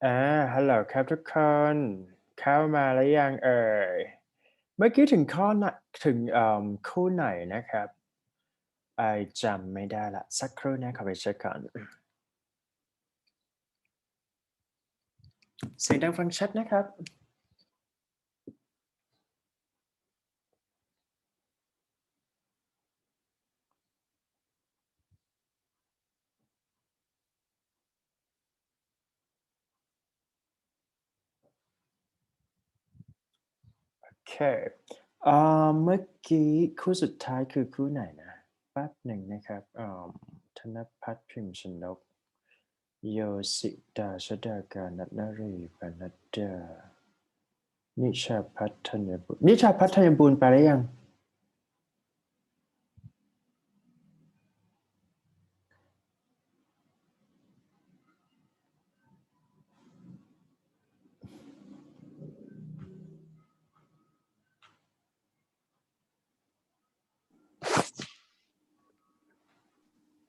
ฮัลโหลครับทุกคนเข้ามาแล้วยังเอ่ยเมื่อกี้ถึงข้อไหนถึงคู่ไหนนะครับไอจำไม่ได้ละสักครู่นะขอไปเช็คก่อนเสียงดังฟังชัดนะครับโอเคเมื่อกี้คู่สุดท้ายคือคู่ไหนนะแป๊บหนึ่งนะครับธนพัฒน์พิมพ์ชนกโยสิดาชดาการนัทนรีปนัดดานิชาพัฒน์ธัญบุญนิชาพัฒน์ธัญบุญไปแล้วยัง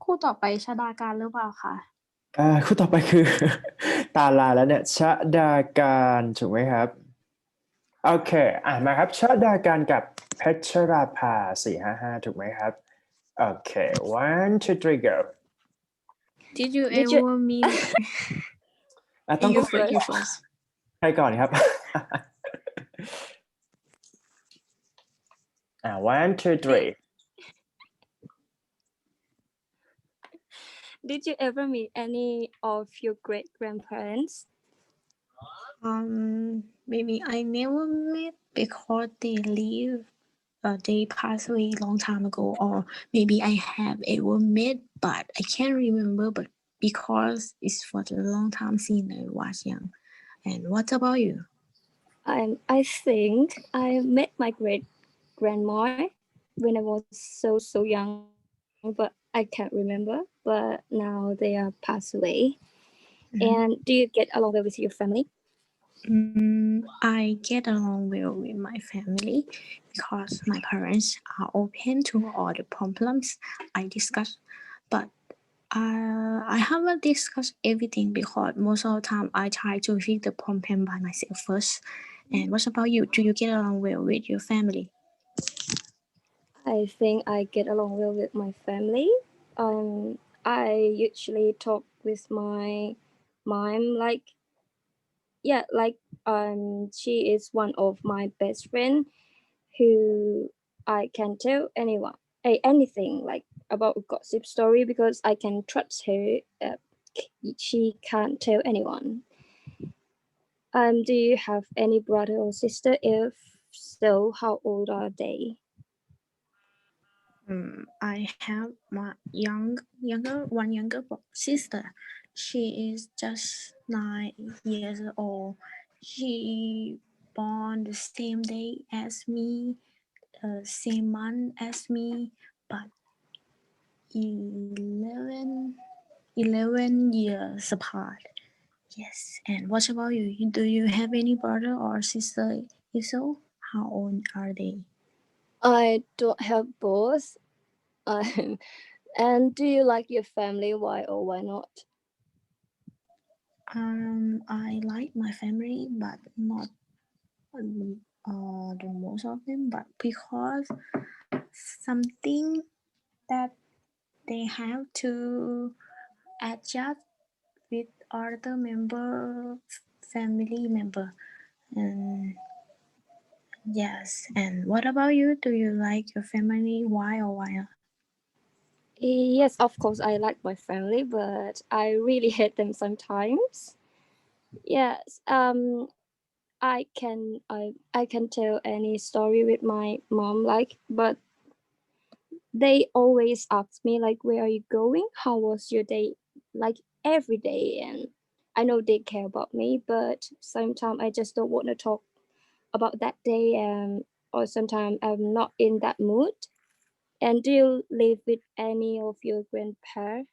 คู่ต่อไปชฎาการหรือเปล่าคะคู่ต่อไปคือ ตาลาแล้วเนี่ยชดาการถูกไหมครับโอเคมาครับชดาการกับเพชรราภา455ถูกไหมครับโอเค one two three go Did you Did you ever meet ต้อง you คุย first ใครก่อนครับ one two three Did you ever meet any of your great grandparents? Maybe I never met because they passed away long time ago, or maybe I have ever met but I can't remember, but because it's for a long time since I was young. And what about you? I think I met my great grandma when I was so young, but I can't remember. But now they are passed away. And do you get along well with your family? I get along well with my family because my parents are open to all the problems I discuss, but I haven't discussed everything because most of the time I try to fix the problem by myself first. And what about you? Do you get along well with your family? I think I get along well with my family. I usually talk with my mom she is one of my best friend who I can tell anything like about a gossip story because I can trust her. She can't tell anyone. Do you have any brother or sister? If so, how old are they? I have my younger sister. She is just 9 years old. She born the same day as me, same month as me, but 11 years apart. Yes. And what about you? Do you have any brother or sister? If so, how old are they? I don't have both. And do you like your family? Why or why not? I like my family, but not the most of them, but because something that they have to adjust with other family member. And yes, and what about you? Do you like your family? Why or why not? Yes, of course, I like my family, but I really hate them sometimes. Yes, I can tell any story with my mom, but they always ask me like, where are you going? How was your day? Like every day, and I know they care about me, but sometimes I just don't want to talk about that day, or sometimes I'm not in that mood. And do you live with any of your grandparents?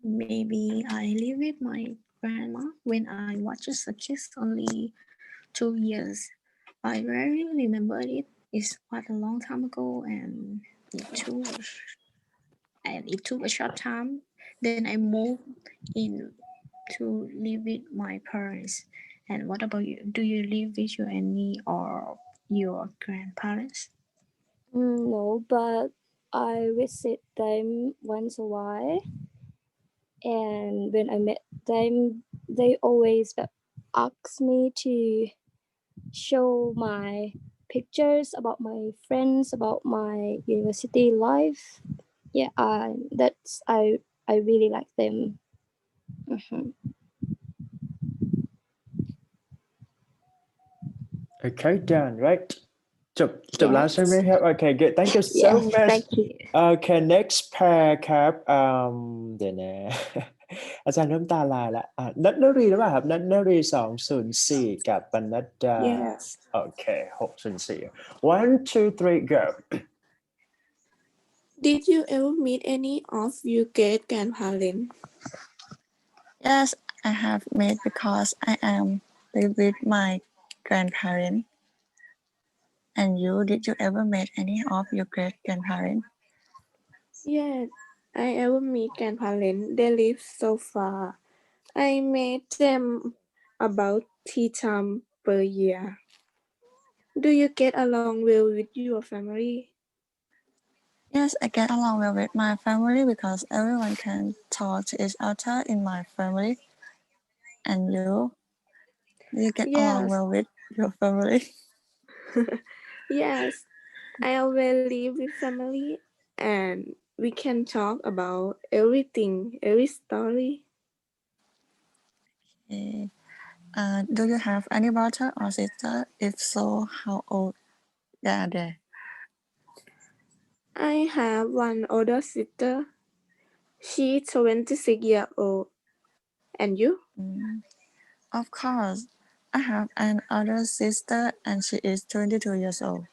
Maybe I live with my grandma when I was just a kid, only 2 years. I rarely remember it. It's quite a long time ago, and it took a short time. Then I moved in to live with my parents. And what about you? Do you live with your any or your grandparents? No, but I visit them once a while, and when I met them, they always ask me to show my pictures about my friends, about my university life. Yeah, that's I really like them. Mhm. Okay, done, right? จบแล้ว Yes. ใช่ไหมครับ Okay, good. Thank you so Yes, much. thank you. Okay, next pair ครับเดี๋ยวนะ อาจารย์น้ำตาลายละนัทนรีหรือเปล่าครับนัทนรี204กับปนัดดา Yes. โอเค604 one two three go Did you ever meet any of your great grandparents? Yes, I have made because I am live with my grandparents. And you, did you ever meet any of your great grandparents? Yes, I ever meet grandparents. They live so far. I met them about 3 times per year. Do you get along well with your family? Yes, I get along well with my family because everyone can talk to each other in my family. And you, do you get along Yes. well with your family? Yes, I always live with family and we can talk about everything, every story. Okay. Do you have any brother or sister? If so, how old are they? I have one older sister. She's 26 years old. And you? Of course, I have an older sister and she is 22 years old.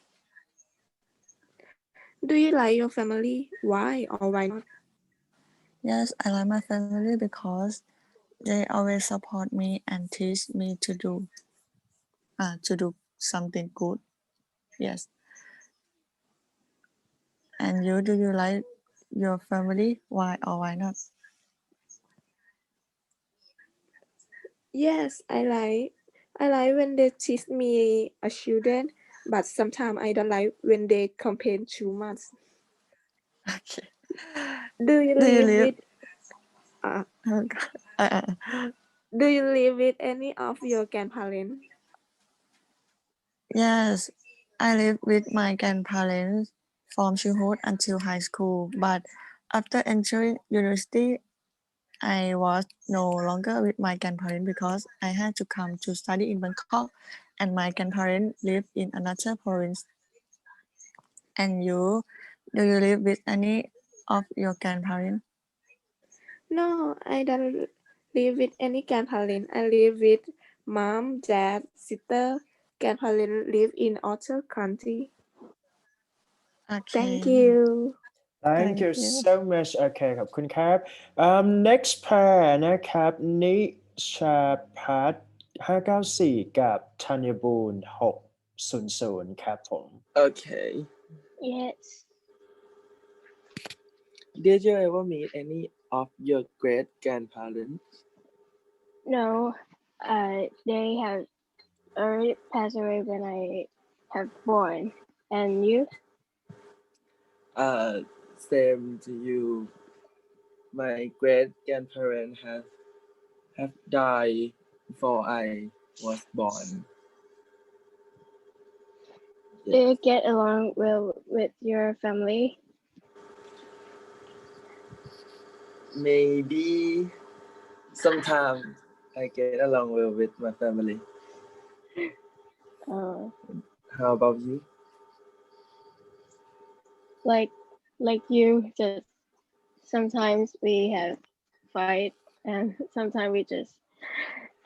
Do you like your family? Why or why not? Yes, I like my family because they always support me and teach me to do something good. Yes. And you, do you like your family? Why or why not? Yes, I like when they teach me a children, but sometimes I don't like when they complain too much. Okay. Do you Do you live live? with uh, Oh God. do you live with any of your grandparents? Yes, I live with my grandparents from childhood until high school, but after entering university, I was no longer with my grandparents because I had to come to study in Bangkok, and my grandparents live in another province. And you, do you live with any of your grandparents? No, I don't live with any grandparents. I live with mom, dad, sister. Grandparents live in other country. Thank Okay, you. Thank thank you you. so much โอเคขอบคุณครับ next pair นะครับนิชาพัฒน์594กับธัญบูรณ์600ครับผม Okay. Yes. Did you ever meet any of your great grandparents? No, they have already passed away when I have born. And you? Same to you. My great grandparents have died before I was born. Do you get along well with your family? Maybe sometimes I get along well with my family. Uh, How about you? like you, just sometimes we have fight and sometimes we just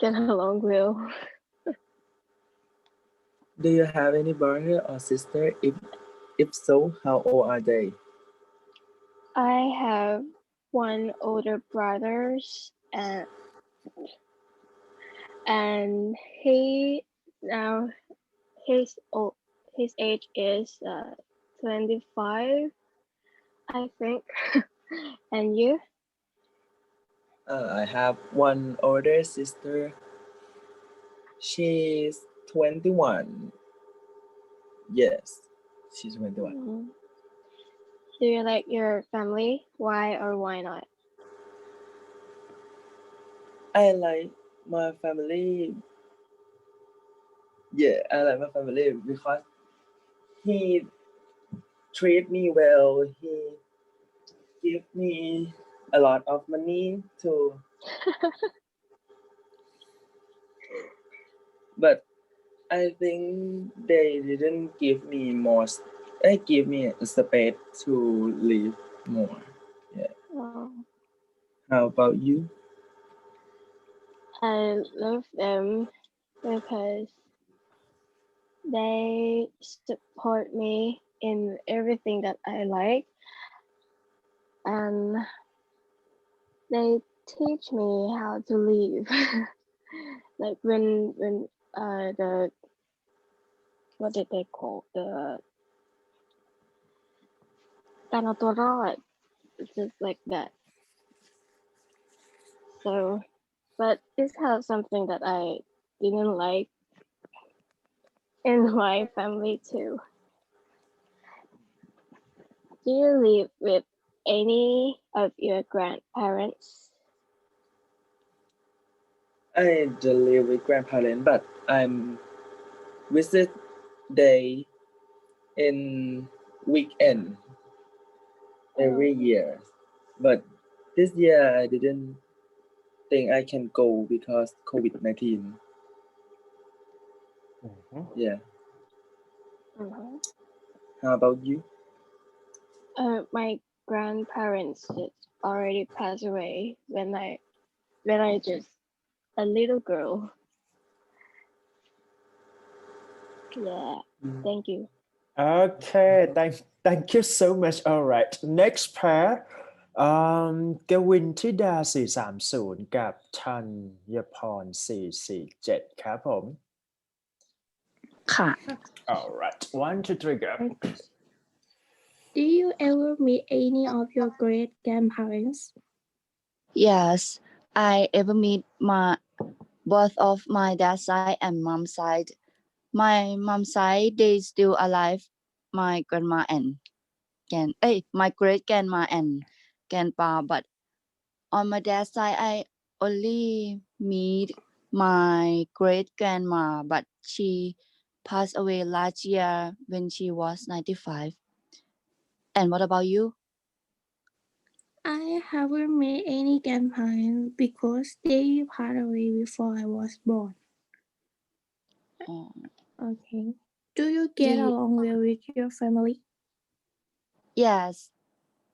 get along well. Do you have any brother or sister? If so, how old are they? I have one older brothers and he now his age is 25, I think. And you? I have one older sister. She's 21. Yes, she's 21. Do you like your family? Why or why not? I like my family. Yeah, I like my family because he treat me well. He give me a lot of money too. But I think they didn't give me more. They give me a space to live more. Yeah. Wow. How about you? I love them because they support me in everything that I like, and they teach me how to live. Like when the what did they call the การเอาตัวรอด it's just like that. So, but this has something that I didn't like in my family too. Do you live with any of your grandparents? I don't live with grandparents, but I'm visit they in weekend every year. But this year I didn't think I can go because COVID-19. Yeah. How about you? My grandparents just already passed away when I just a little girl. Yeah, thank you. Okay, thank you so much. All right, next pair. กวินธิดา430กับธัญพร447ครับผม ค่ะ All right, 1 2 3 go. Do you ever meet any of your great grandparents? Yes, I ever meet both of my dad's side and mom's side. My mom's side, they still alive. My grandma and my great grandma and grandpa. But on my dad's side, I only meet my great grandma, but she passed away last year when she was 95. And what about you? I haven't met any grandparents because they passed away before I was born. Oh. Okay. Do you get along well with your family? Yes,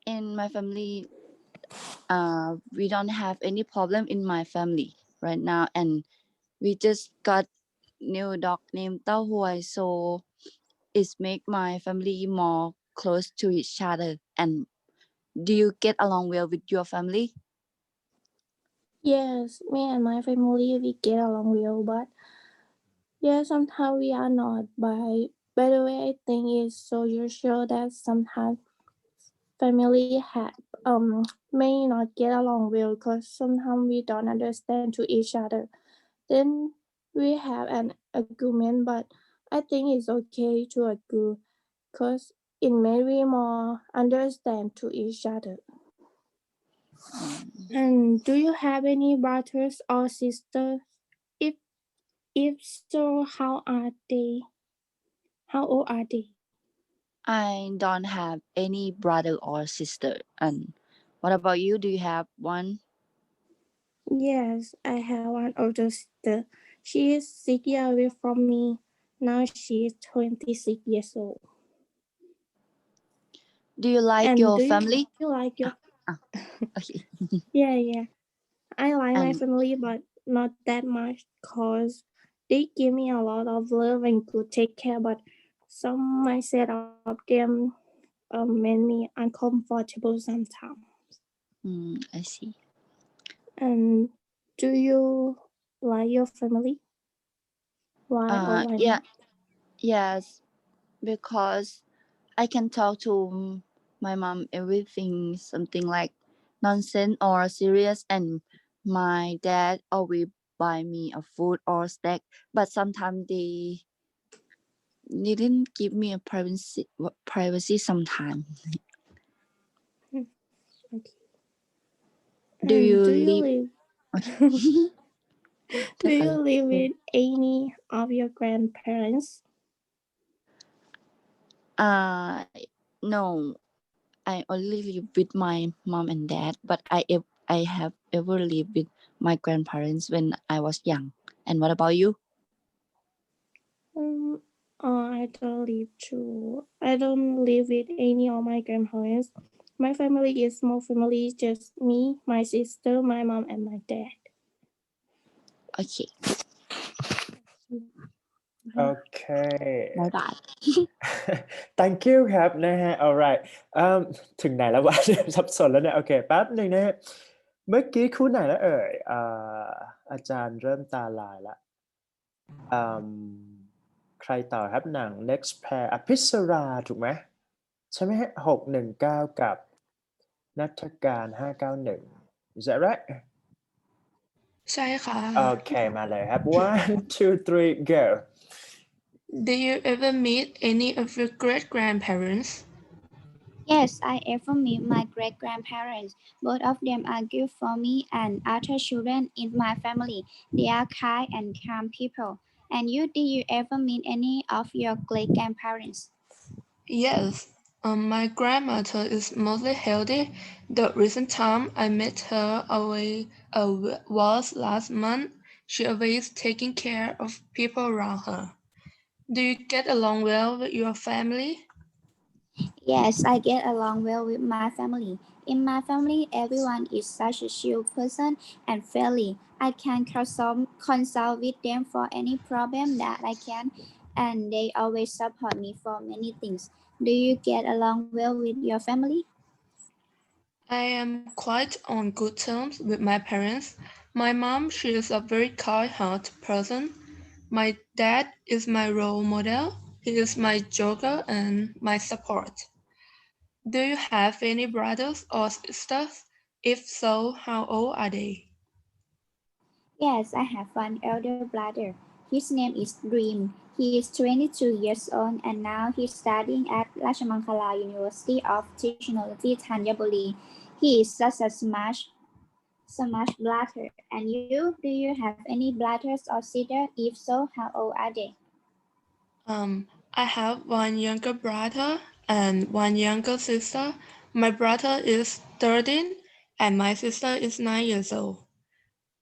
in my family, we don't have any problem in my family right now, and we just got new dog named Tao Huai, so it make my family more close to each other. And do you get along well with your family? Yes, me and my family we get along well, but yeah, sometimes we are not. By the way, I think it's so usual that sometimes family may not get along well because sometimes we don't understand to each other. Then we have an argument, but I think it's okay to argue because it may be more understand to each other. And do you have any brothers or sisters? If if so, how old are they? I don't have any brother or sister. And what about you? Do you have one? Yes, I have one older sister. She is 6 years away from me. Now she is 26 years old. Do you like And your do family? you like your Okay. Yeah. I like my And family, but not that much because they give me a lot of love and good take care. But some mindset of them made me uncomfortable sometimes. I see. And do you like your family? Why or why Yeah, not? yes, because I can talk to my mom everything, something like nonsense or serious, and My dad always buy me a food or snack, but sometimes they didn't give me a privacy sometimes. Okay. Do you do you live? live Okay. do you live with any of your grandparents? No, I only live with my mom and dad, but I have ever lived with my grandparents when I was young. And what about you? I don't live too. I don't live with any of my grandparents. My family is small family, just me, my sister, my mom, and my dad. Okay. Okay. Bye bye. Thank you ครับนะฮะ alright ถึงไหนแล้ววะ สับสนแล้วเนี่ยโอเคแป๊บหนึ่งนะฮะเมื่อกี้คู่ไหนแล้วเอ่ยอาจารย์เริ่มตาลายแล้วอืมใครต่อครับหนัง next pair อภิสราถูกไหมใช่ไหมฮะ619กับนัฐการ591 is that right ใช่ค่ะ โอเคมาเลยครับ one two three go Did you ever meet any of your great grandparents? Yes, I ever meet my great grandparents. Both of them are good for me and other children in my family. They are kind and calm people. And you, did you ever meet any of your great grandparents? Yes. My grandmother is mostly healthy. The recent time I met her was last month. She always taking care of people around her. Do you get along well with your family? Yes, I get along well with my family. In my family, everyone is such a chill person and friendly. I can consult with them for any problem that I can, and they always support me for many things. Do you get along well with your family? I am quite on good terms with my parents. My mom, she is a very kind-hearted person. My dad is my role model. He is my joker and my support. Do you have any brothers or sisters? If so, how old are they? Yes, I have one elder brother. His name is Dream. He is 22 years old and now he's studying at Rajamankala University of Technology, Thanyaburi. He is such a smart brother. And you, do you have any brothers or sisters? If so, how old are they? I have one younger brother and one younger sister. My brother is 13 and my sister is 9 years old.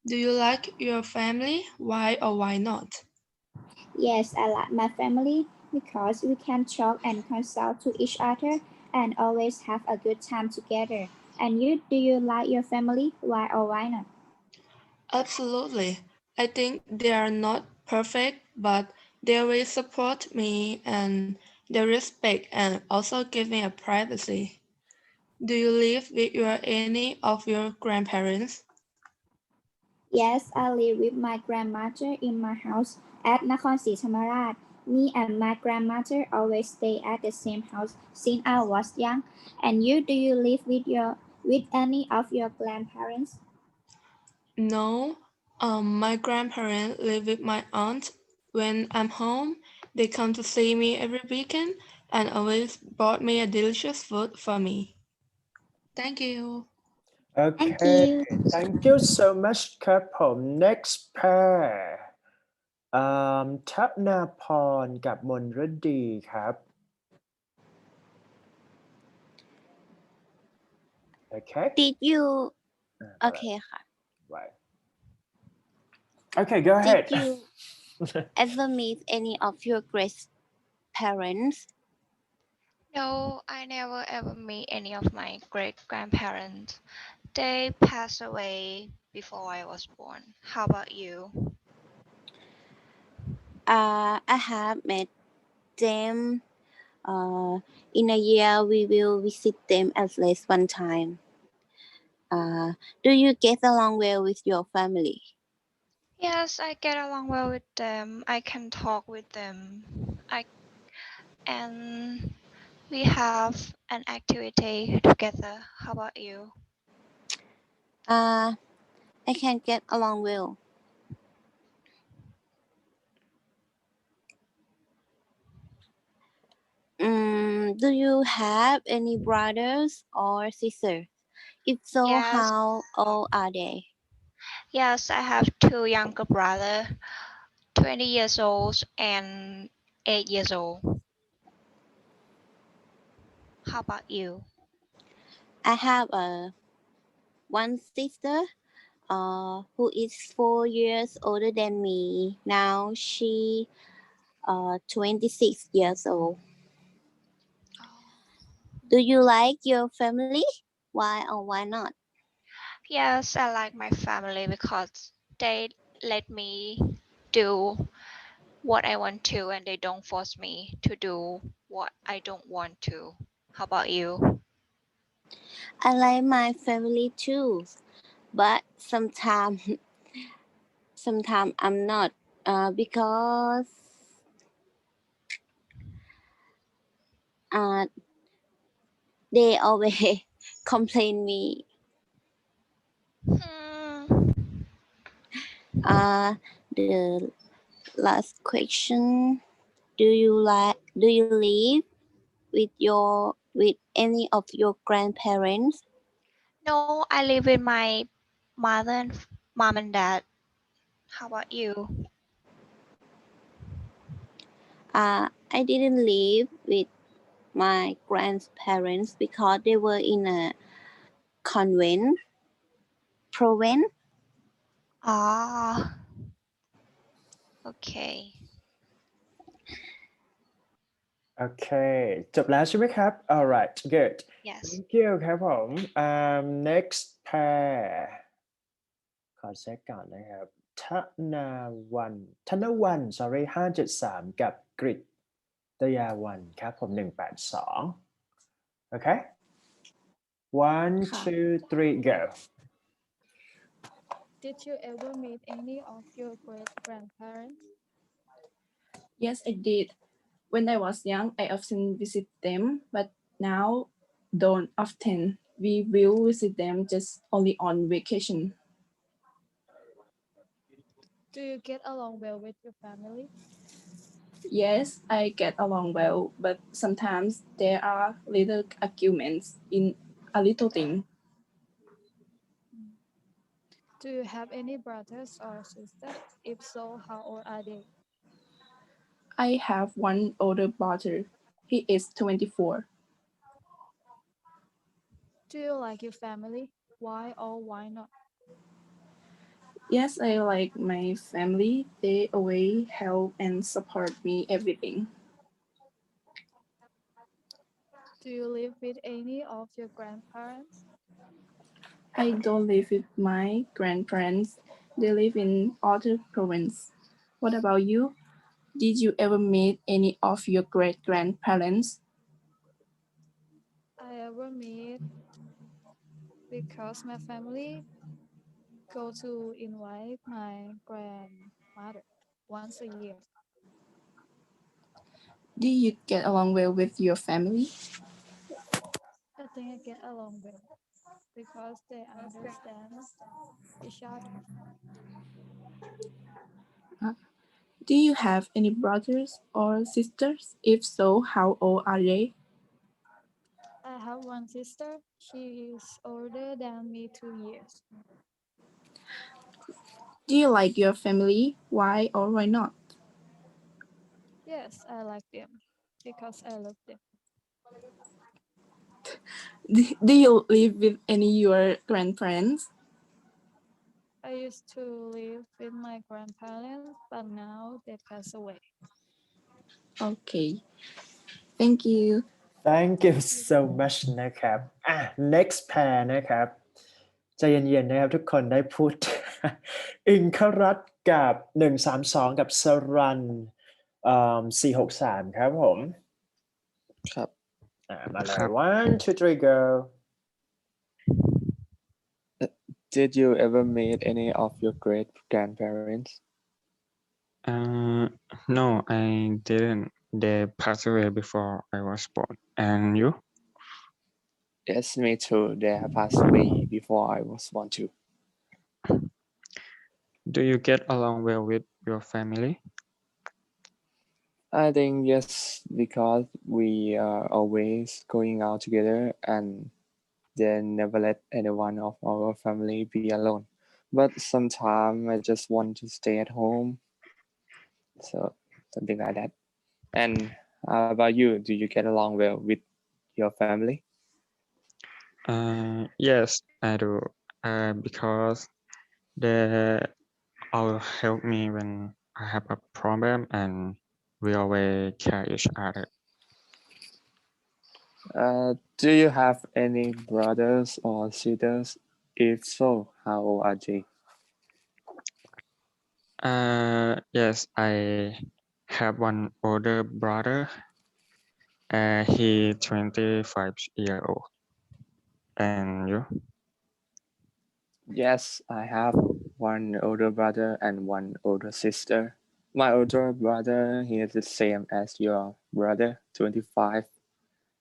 Do you like your family? Why or why not? Yes, I like my family because we can talk and consult to each other and always have a good time together. And you, do you like your family? Why or why not? Absolutely. I think they are not perfect, but they always support me and they respect and also give me a privacy. Do you live with any of your grandparents? Yes, I live with my grandmother in my house at Nakhon Si Thammarat. Me and my grandmother always stay at the same house since I was young. And you, do you live with any of your grandparents? No. My grandparents live with my aunt. When I'm home, they come to see me every weekend and always brought me a delicious food for me. Thank you. Thank Okay you. thank you so much ครับผม next pair ทัพนาพรกับมนฤดีครับ okay Did you alright okay ค่ะ right okay go Did ahead you ever meet any of your great parents? No, I never ever meet any of my great grandparents. They passed away before I was born. How about you? I have met them. In a year, we will visit them at least one time. Do you get along well with your family? Yes, I get along well with them. I can talk with them. And we have an activity together. How about you? Uh, I can get along well. Do you have any brothers or sisters? If so, Yes, how old are they? yes, I have two younger brothers, 20 years old and 8 years old. How about you? I have one sister who is 4 years older than me. Now she 26 years old. Do you like your family? Why or why not? Yes, I like my family because they let me do what I want to and they don't force me to do what I don't want to. How about you? I like my family too, but sometimes sometimes I'm not because uh, they always complain me. Hmm. Uh, the last question: Do you live with any of your grandparents? No, I live with my mother and mom and dad. How about you? I didn't live with my grandparents because they were in a convent province. Ah, okay. โอเคจบแล้วใช่ไหมครับ alright good Yes. thank you ครับผม next pair ขอเช็คก่อนนะครับธนาวันธนวัน sorry 573กับกริตยาวันครับผม182โอเค one ค่ะ two three go Did you ever meet any of your great grandparents? Yes, I did. When I was young, I often visit them, but now don't often. We will visit them just only on vacation. Do you get along well with your family? Yes, I get along well, but sometimes there are little arguments in a little thing. Do you have any brothers or sisters? If so, how old are they? I have one older brother. He is 24. Do you like your family? Why or why not? Yes, I like my family. They always help and support me everything. Do you live with any of your grandparents? I don't live with my grandparents. They live in other province. What about you? Did you ever meet any of your great grandparents? I ever meet because my family go to invite my grandmother once a year. Do you get along well with your family? I think I get along well because they understand each other. Do you have any brothers or sisters? If so, how old are they? I have one sister. She is older than me 2 years. Do you like your family? Why or why not? Yes, I like them because I love them. Do you live with any your grandparents? I used to live with my grandparents, but now they passed away. Okay. Thank you. thank you so much นะครับnext pair นะครับใจเย็นๆนะครับทุกคนได้พูด อิงครัตน์กับ132กับสรัน463ครับผม ครับ มาเล ค ย รับ one two three go Did you ever meet any of your great grandparents? No, I didn't. They passed away before I was born. And you? Yes, me too. They have passed away before I was born too. Do you get along well with your family? I think yes, because we are always going out together and they never let anyone of our family be alone. But sometimes I just want to stay at home, so something like that. And how about you? Do you get along well with your family? Yes, I do. Because they all help me when I have a problem, and we always care each other. Do you have any brothers or sisters? If so, how old are they? Yes, I have one older brother. He 25-year old. And you? Yes, I have one older brother and one older sister. My older brother, he is the same as your brother, 25,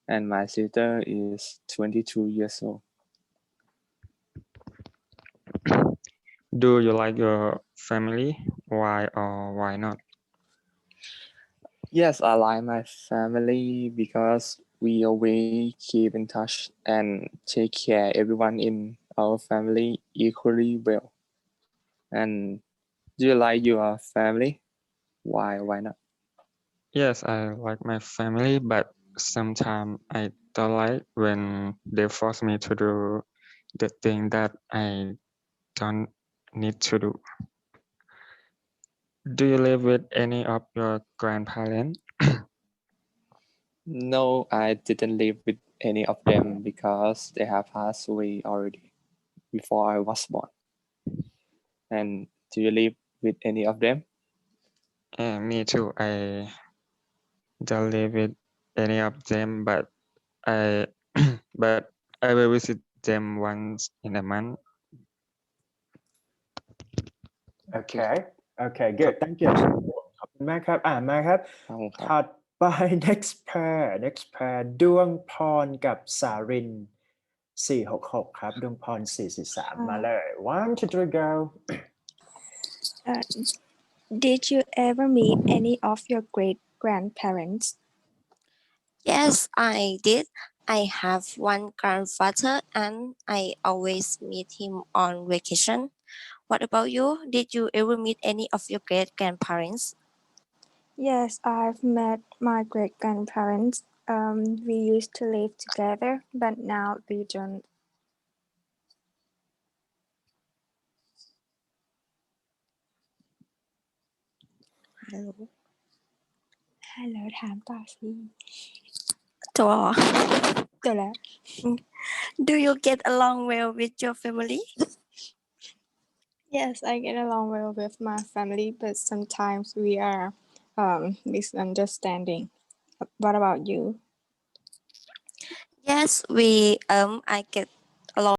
and my sister is 22 years old. Do you like your family? Why or why not? Yes, I like my family because we always keep in touch and take care everyone in our family equally well. And do you like your family? Why not? Yes, I like my family, but sometimes I don't like when they force me to do the thing that I don't need to do. Do you live with any of your grandparents? No, I didn't live with any of them because they have passed away already before I was born. And do you live with any of them? Me too. I don't live with any of them, but I but I will visit them once in a month. Okay okay good thank you ขอบคุณมากครับมาครับ ขอบคุณครับ ถัดไป next pair ดวงพรกับสาริน466ครับดวงพร443มาเลย one two three go Did you ever meet any of your great grandparents? Yes, I did. I have one grandfather and I always meet him on vacation. What about you? Did you ever meet any of your great grandparents? Yes, I've met my great grandparents. We used to live together, but now we don't. Hello. Hello ถามต่อสิ Hello. จบแล้ว Do you get along well with your family? Yes, I get along well with my family, but sometimes we are misunderstanding. What about you? Yes, I get along